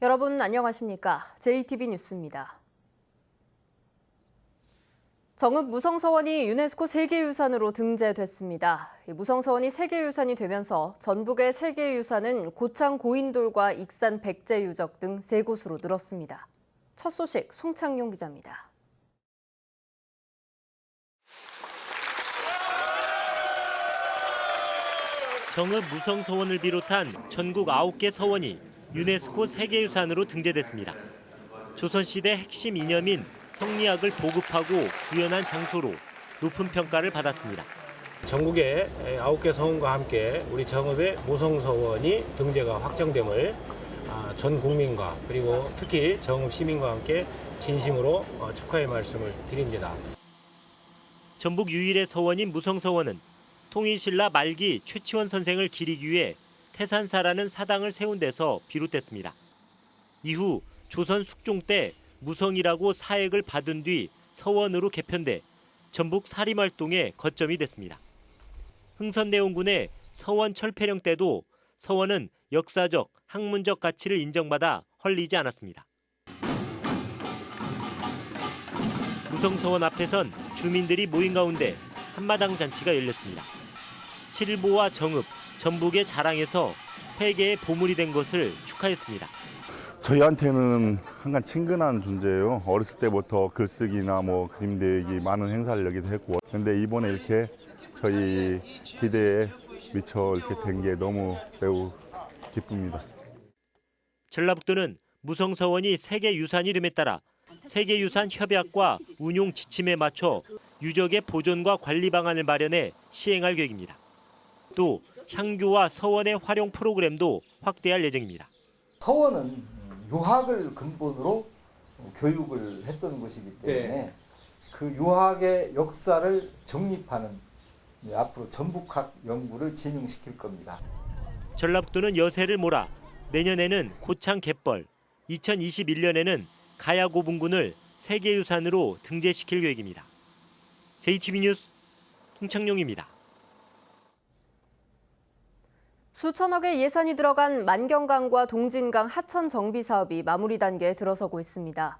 여러분 안녕하십니까? JTB 뉴스입니다. 정읍 무성서원이 유네스코 세계유산으로 등재됐습니다. 무성서원이 세계유산이 되면서 전북의 세계유산은 고창 고인돌과 익산 백제유적 등 3곳으로 늘었습니다. 첫 소식 송창용 기자입니다. 정읍 무성서원을 비롯한 전국 9개 서원이 유네스코 세계유산으로 등재됐습니다. 조선시대 핵심 이념인 성리학을 보급하고 구현한 장소로 높은 평가를 받았습니다. 전국의 9개 서원과 함께 우리 정읍의 무성서원이 등재가 확정됨을 전 국민과 그리고 특히 정읍 시민과 함께 진심으로 축하의 말씀을 드립니다. 전북 유일의 서원인 무성서원은 통일신라 말기 최치원 선생을 기리기 위해 태산사라는 사당을 세운 데서 비롯됐습니다. 이후 조선 숙종 때 무성이라고 사액을 받은 뒤 서원으로 개편돼 전북 사림활동의 거점이 됐습니다. 흥선대원군의 서원 철폐령 때도 서원은 역사적, 학문적 가치를 인정받아 헐리지 않았습니다. 무성서원 앞에선 주민들이 모인 가운데 한마당 잔치가 열렸습니다. 칠보와 정읍, 전북의 자랑에서 세계의 보물이 된 것을 축하했습니다. 저희한테는 항상 친근한 존재예요. 어렸을 때부터 글쓰기나 그림 대기 많은 행사를 여기도 했고, 그런데 이번에 이렇게 저희 기대에 미쳐 이렇게 된 게 너무 매우 기쁩니다. 전라북도는 무성서원이 세계유산이 됨에 따라 세계유산 협약과 운용 지침에 맞춰 유적의 보존과 관리 방안을 마련해 시행할 계획입니다. 또 향교와 서원의 활용 프로그램도 확대할 예정입니다. 서원은 유학을 근본으로 교육을 했던 곳이기 때문에 그 유학의 역사를 정립하는 앞으로 전북학 연구를 진행시킬 겁니다. 전라북도는 여세를 몰아 내년에는 고창 갯벌, 2021년에는 가야고분군을 세계유산으로 등재시킬 계획입니다. JTB 뉴스 송창용입니다. 수천억의 예산이 들어간 만경강과 동진강 하천 정비 사업이 마무리 단계에 들어서고 있습니다.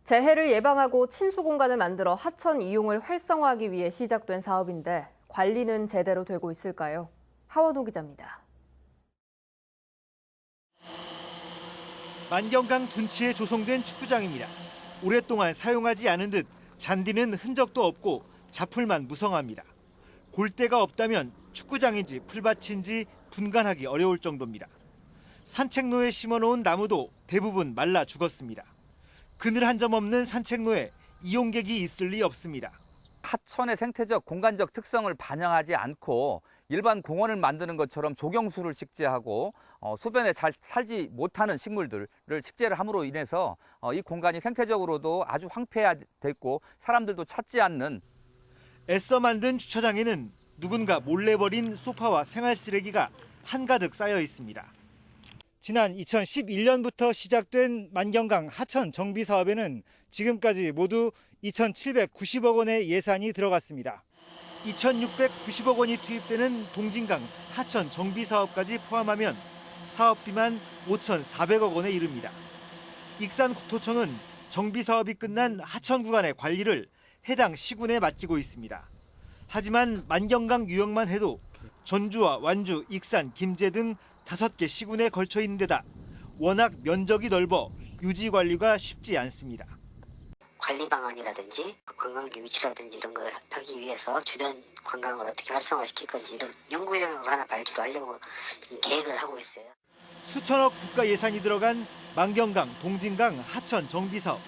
재해를 예방하고 친수 공간을 만들어 하천 이용을 활성화하기 위해 시작된 사업인데 관리는 제대로 되고 있을까요? 하원호 기자입니다. 만경강 둔치에 조성된 축구장입니다. 오랫동안 사용하지 않은 듯 잔디는 흔적도 없고 자풀만 무성합니다. 골대가 없다면 축구장인지 풀밭인지 분간하기 어려울 정도입니다. 산책로에 심어놓은 나무도 대부분 말라 죽었습니다. 그늘 한 점 없는 산책로에 이용객이 있을 리 없습니다. 하천의 생태적, 공간적 특성을 반영하지 않고 일반 공원을 만드는 것처럼 조경수를 식재하고 수변에 잘 살지 못하는 식물들을 식재를 함으로 인해서 이 공간이 생태적으로도 아주 황폐화됐고 사람들도 찾지 않는. 애써 만든 주차장에는 누군가 몰래 버린 소파와 생활 쓰레기가 한가득 쌓여 있습니다. 지난 2011년부터 시작된 만경강 하천 정비 사업에는 지금까지 모두 2,790억 원의 예산이 들어갔습니다. 2,690억 원이 투입되는 동진강 하천 정비 사업까지 포함하면 사업비만 5,400억 원에 이릅니다. 익산국토청은 정비 사업이 끝난 하천 구간의 관리를 해당 시군에 맡기고 있습니다. 하지만 만경강 유역만 해도 전주와 완주, 익산, 김제 등 5개 시군에 걸쳐 있는 데다 워낙 면적이 넓어 유지 관리가 쉽지 않습니다. 관리 방안이라든지 관광지 위치라든지 이런 걸 하기 위해서 주변 관광을 어떻게 활성화시킬 건지 이런 연구 영역을 하나 발주하려고 지금 계획을 하고 있어요. 수천억 국가 예산이 들어간 만경강, 동진강 하천 정비 사업.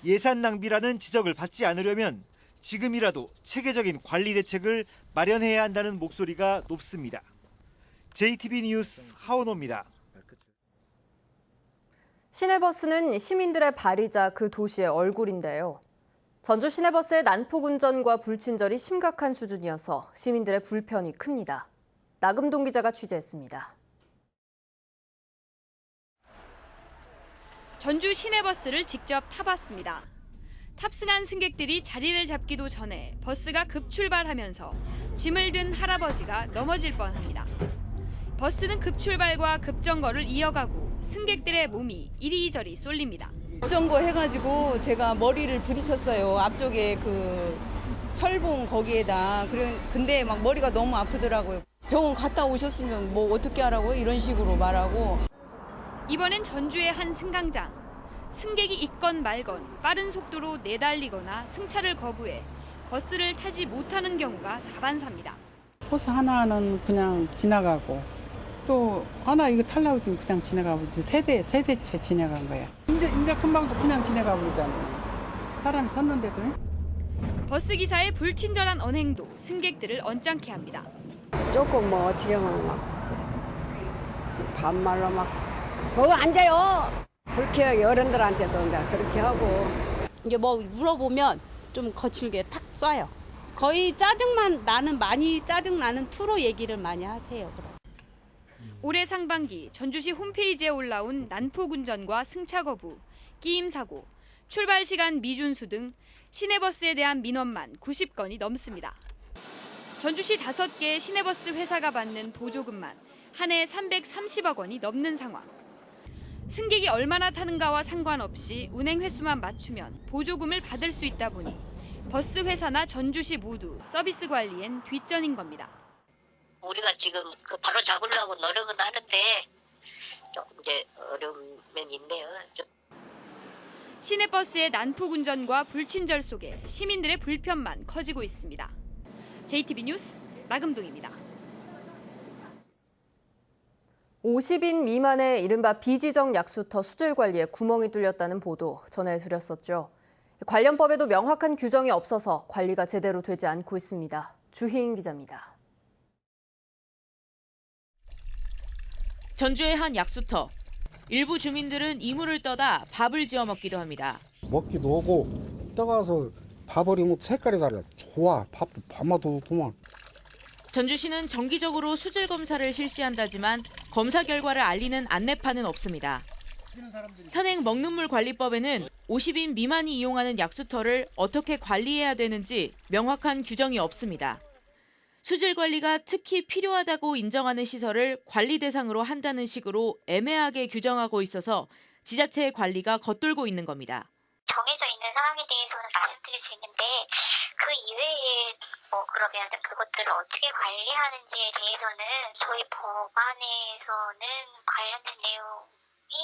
예산 낭비라는 지적을 받지 않으려면 지금이라도 체계적인 관리 대책을 마련해야 한다는 목소리가 높습니다. JTB 뉴스 하원호입니다. 시내버스는 시민들의 발이자 그 도시의 얼굴인데요. 전주 시내버스의 난폭 운전과 불친절이 심각한 수준이어서 시민들의 불편이 큽니다. 나금동 기자가 취재했습니다. 전주 시내버스를 직접 타봤습니다. 탑승한 승객들이 자리를 잡기도 전에 버스가 급출발하면서 짐을 든 할아버지가 넘어질 뻔합니다. 버스는 급출발과 급정거를 이어가고 승객들의 몸이 이리저리 쏠립니다. 급정거 해가지고 제가 머리를 부딪혔어요. 앞쪽에 그 철봉 거기에다. 근데 막 머리가 너무 아프더라고요. 병원 갔다 오셨으면 뭐 어떻게 하라고요? 이런 식으로 말하고. 이번엔 전주의 한 승강장. 승객이 있건 말건 빠른 속도로 내달리거나 승차를 거부해 버스를 타지 못하는 경우가 다반사입니다. 버스 하나는 그냥 지나가고 또 하나 이거 타려고 했더니 그냥 지나가고 세대째 지나간 거야. 이제 금방도 그냥 지나가 버리잖아요. 사람이 섰는데도. 버스 기사의 불친절한 언행도 승객들을 언짢게 합니다. 조금 뭐 어떻게 하면 막 반말로 막 거기 앉아요. 그렇게 어른들한테도 이제 그렇게 하고. 이제 뭐 물어보면 좀 거칠게 탁 쏴요. 거의 많이 짜증 나는 투로 얘기를 많이 하세요. 그럼. 올해 상반기 전주시 홈페이지에 올라온 난폭운전과 승차 거부, 끼임 사고, 출발 시간 미준수 등 시내버스에 대한 민원만 90건이 넘습니다. 전주시 5개의 시내버스 회사가 받는 보조금만 한 해 330억 원이 넘는 상황. 승객이 얼마나 타는가와 상관없이 운행 횟수만 맞추면 보조금을 받을 수 있다 보니 버스 회사나 전주시 모두 서비스 관리엔 뒷전인 겁니다. 우리가 지금 바로 잡으려고 노력은 하는데 조금 이제 어려운 면이 있네요. 시내버스의 난폭 운전과 불친절 속에 시민들의 불편만 커지고 있습니다. JTB 뉴스 나금동입니다. 50인 미만의 이른바 비지정 약수터 수질 관리에 구멍이 뚫렸다는 보도 전해드렸었죠. 관련 법에도 명확한 규정이 없어서 관리가 제대로 되지 않고 있습니다. 주희인 기자입니다. 전주의 한 약수터. 일부 주민들은 이물을 떠다 밥을 지어 먹기도 합니다. 먹기도 하고 떠가서 밥버리면 색깔이 달라. 좋아. 밥도 밥맛도 좋구만. 전주시는 정기적으로 수질 검사를 실시한다지만 검사 결과를 알리는 안내판은 없습니다. 현행 먹는물 관리법에는 50인 미만이 이용하는 약수터를 어떻게 관리해야 되는지 명확한 규정이 없습니다. 수질 관리가 특히 필요하다고 인정하는 시설을 관리 대상으로 한다는 식으로 애매하게 규정하고 있어서 지자체의 관리가 겉돌고 있는 겁니다. 정해져 있는 상황에 대해서는 말씀드릴 수 있는데 그 이외에 그러면 그것들을 어떻게 관리하는지에 대해서는 저희 법안에서는 관련된 내용이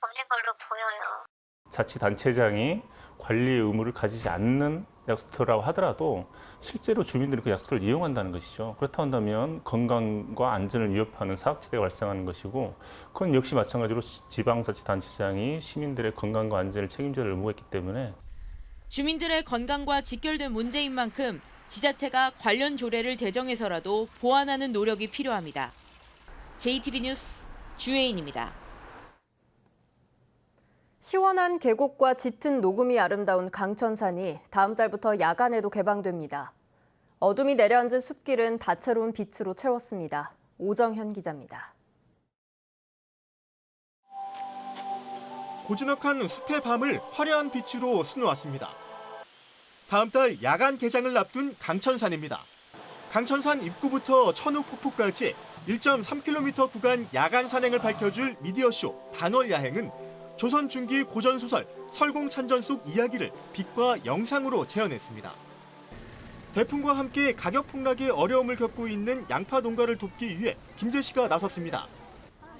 없는 걸로 보여요. 자치단체장이 관리 의무를 가지지 않는 약수터라고 하더라도 실제로 주민들이 그 약수터를 이용한다는 것이죠. 그렇다 한다면 건강과 안전을 위협하는 사각지대가 발생하는 것이고 그건 역시 마찬가지로 지방자치단체장이 시민들의 건강과 안전을 책임져야 할 의무가 있기 때문에 주민들의 건강과 직결된 문제인 만큼 지자체가 관련 조례를 제정해서라도 보완하는 노력이 필요합니다. JTB 뉴스 주혜인입니다. 시원한 계곡과 짙은 녹음이 아름다운 강천산이 다음 달부터 야간에도 개방됩니다. 어둠이 내려앉은 숲길은 다채로운 빛으로 채웠습니다. 오정현 기자입니다. 고즈넉한 숲의 밤을 화려한 빛으로 수놓았습니다. 다음 달 야간 개장을 앞둔 강천산입니다. 강천산 입구부터 천우폭포까지 1.3km 구간 야간 산행을 밝혀줄 미디어쇼 단월야행은 조선 중기 고전 소설 설공찬전 속 이야기를 빛과 영상으로 재현했습니다. 대풍과 함께 가격 폭락의 어려움을 겪고 있는 양파 농가를 돕기 위해 김재 씨가 나섰습니다.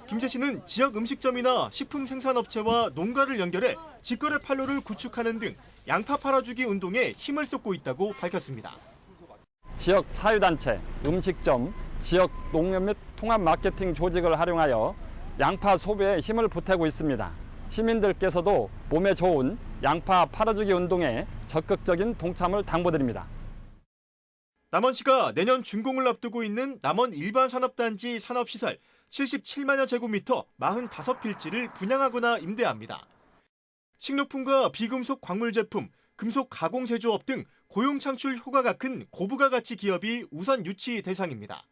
김재 씨는 지역 음식점이나 식품 생산업체와 농가를 연결해 직거래 판로를 구축하는 등 양파 팔아주기 운동에 힘을 쏟고 있다고 밝혔습니다. 지역 사회단체, 음식점, 지역 농협 및 통합 마케팅 조직을 활용하여 양파 소비에 힘을 보태고 있습니다. 시민들께서도 몸에 좋은 양파 팔아주기 운동에 적극적인 동참을 당부드립니다. 남원시가 내년 준공을 앞두고 있는 남원 일반산업단지 산업시설 77만여 제곱미터 45필지를 분양하거나 임대합니다. 식료품과 비금속 광물 제품, 금속 가공 제조업 등 고용 창출 효과가 큰 고부가 가치 기업이 우선 유치 대상입니다.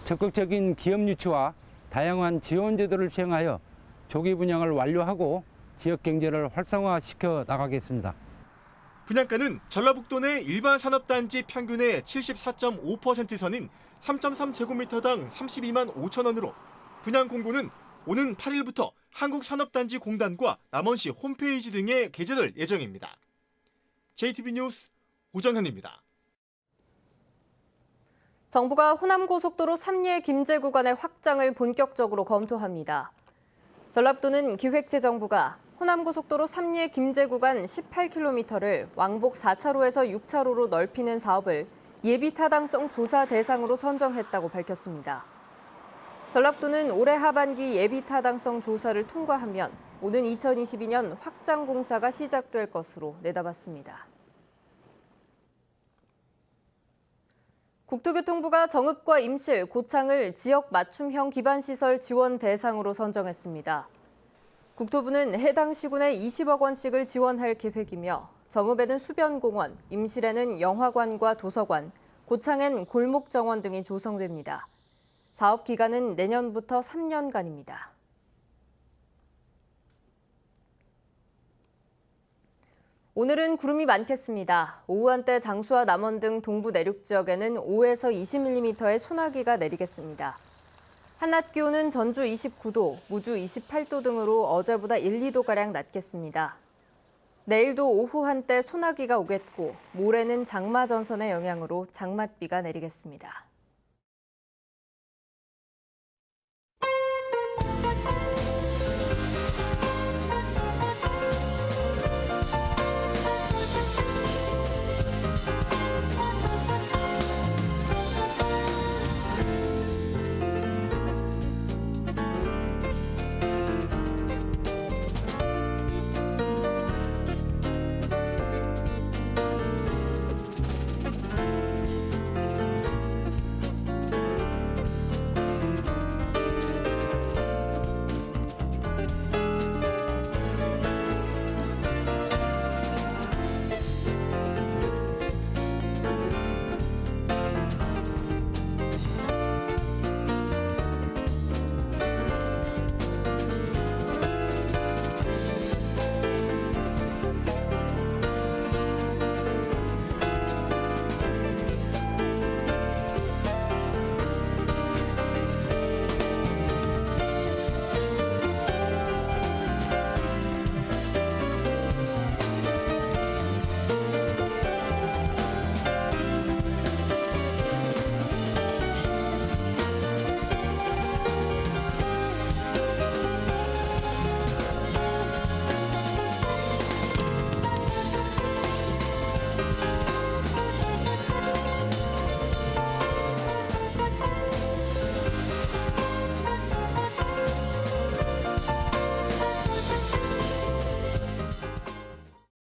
적극적인 기업 유치와 다양한 지원 제도를 시행하여 조기 분양을 완료하고 지역 경제를 활성화시켜 나가겠습니다. 분양가는 전라북도 내 일반 산업단지 평균의 74.5% 선인 3.3제곱미터당 32만 5천 원으로 분양 공고는 오는 8일부터 한국산업단지공단과 남원시 홈페이지 등에 게재될 예정입니다. JTB 뉴스 오정현입니다. 정부가 호남고속도로 3리 김제 구간의 확장을 본격적으로 검토합니다. 전라북도는 기획재정부가 호남고속도로 3리 김제 구간 18km를 왕복 4차로에서 6차로로 넓히는 사업을 예비타당성 조사 대상으로 선정했다고 밝혔습니다. 전라북도는 올해 하반기 예비타당성 조사를 통과하면 오는 2022년 확장 공사가 시작될 것으로 내다봤습니다. 국토교통부가 정읍과 임실, 고창을 지역 맞춤형 기반시설 지원 대상으로 선정했습니다. 국토부는 해당 시군에 20억 원씩을 지원할 계획이며 정읍에는 수변공원, 임실에는 영화관과 도서관, 고창엔 골목정원 등이 조성됩니다. 사업 기간은 내년부터 3년간입니다. 오늘은 구름이 많겠습니다. 오후 한때 장수와 남원 등 동부 내륙 지역에는 5에서 20mm의 소나기가 내리겠습니다. 한낮 기온은 전주 29도, 무주 28도 등으로 어제보다 1, 2도가량 낮겠습니다. 내일도 오후 한때 소나기가 오겠고 모레는 장마 전선의 영향으로 장맛비가 내리겠습니다.